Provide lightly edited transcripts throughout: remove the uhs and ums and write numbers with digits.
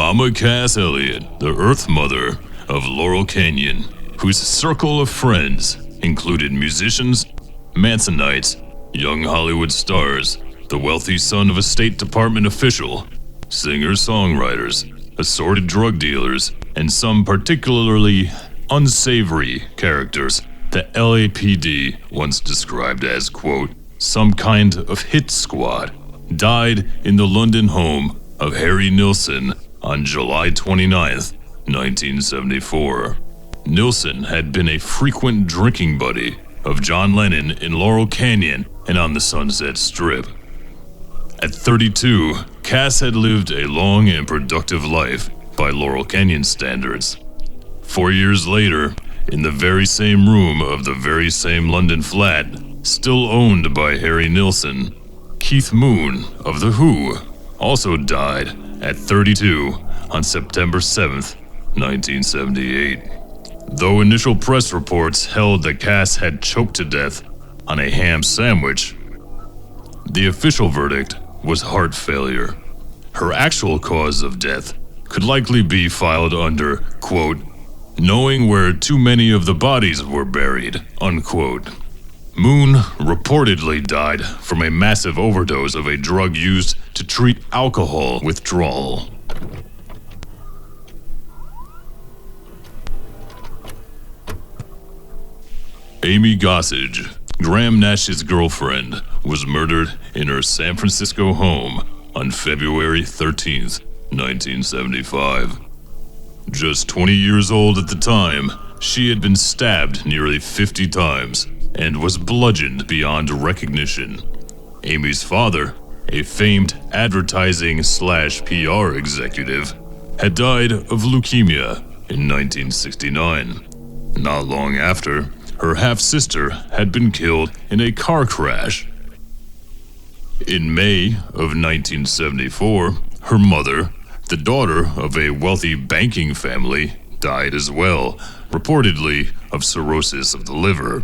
Mama Cass Elliot, the Earth Mother of Laurel Canyon, whose circle of friends included musicians, Mansonites, young Hollywood stars, the wealthy son of a State Department official, singer-songwriters, assorted drug dealers, and some particularly unsavory characters that LAPD once described as, quote, some kind of hit squad, died in the London home of Harry Nilsson on July 29th, 1974. Nilsson had been a frequent drinking buddy of John Lennon in Laurel Canyon and on the Sunset Strip. At 32, Cass had lived a long and productive life by Laurel Canyon standards. 4 years later, in the very same room of the very same London flat, still owned by Harry Nilsson, Keith Moon of The Who also died at 32 on September 7th, 1978. Though initial press reports held that Cass had choked to death on a ham sandwich, the official verdict was heart failure. Her actual cause of death could likely be filed under, quote, knowing where too many of the bodies were buried, unquote. Moon reportedly died from a massive overdose of a drug used to treat alcohol withdrawal. Amy Gossage, Graham Nash's girlfriend, was murdered in her San Francisco home on February 13th, 1975. Just 20 years old at the time, she had been stabbed nearly 50 times and was bludgeoned beyond recognition. Amy's father, a famed advertising/PR executive, had died of leukemia in 1969. Not long after, her half-sister had been killed in a car crash. In May of 1974, her mother, the daughter of a wealthy banking family, died as well, reportedly of cirrhosis of the liver.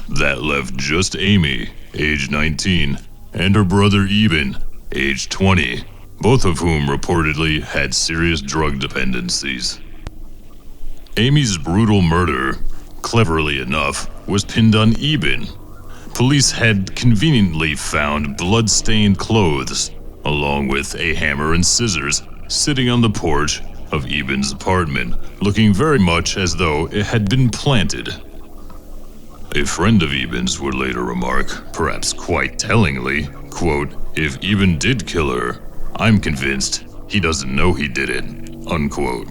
That left just Amy, age 19, and her brother Eben, age 20, both of whom reportedly had serious drug dependencies. Amy's brutal murder, cleverly enough, was pinned on Eben. Police had conveniently found blood-stained clothes, along with a hammer and scissors, sitting on the porch of Eben's apartment, looking very much as though it had been planted. A friend of Eben's would later remark, perhaps quite tellingly, quote, if Eben did kill her, I'm convinced he doesn't know he did it, unquote.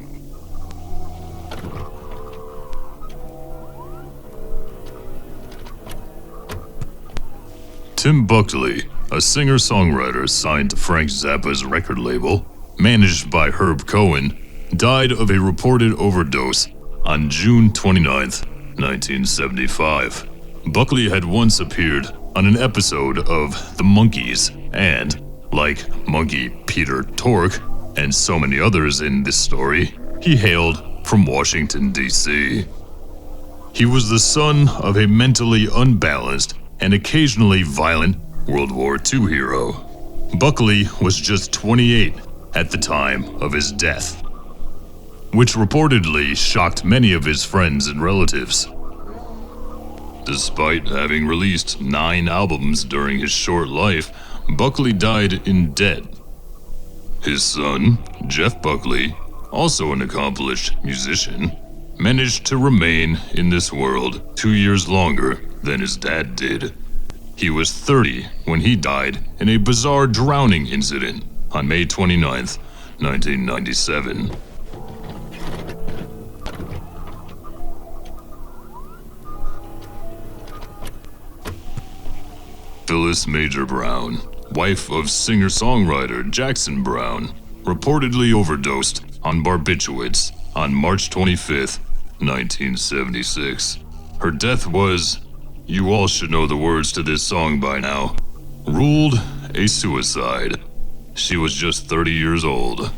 Tim Buckley, a singer-songwriter signed to Frank Zappa's record label, managed by Herb Cohen, died of a reported overdose on June 29th, 1975. Buckley had once appeared on an episode of The Monkees and, like Monkey Peter Tork and so many others in this story, he hailed from Washington, D.C. He was the son of a mentally unbalanced and occasionally violent World War II hero. Buckley was just 28 at the time of his death, which reportedly shocked many of his friends and relatives. Despite having released 9 albums during his short life, Buckley died in debt. His son, Jeff Buckley, also an accomplished musician, managed to remain in this world 2 years longer than his dad did. He was 30 when he died in a bizarre drowning incident on May 29th, 1997. Phyllis Major Browne, wife of singer-songwriter Jackson Browne, reportedly overdosed on barbiturates on March 25th, 1976. Her death was, you all should know the words to this song by now, ruled a suicide. She was just 30 years old.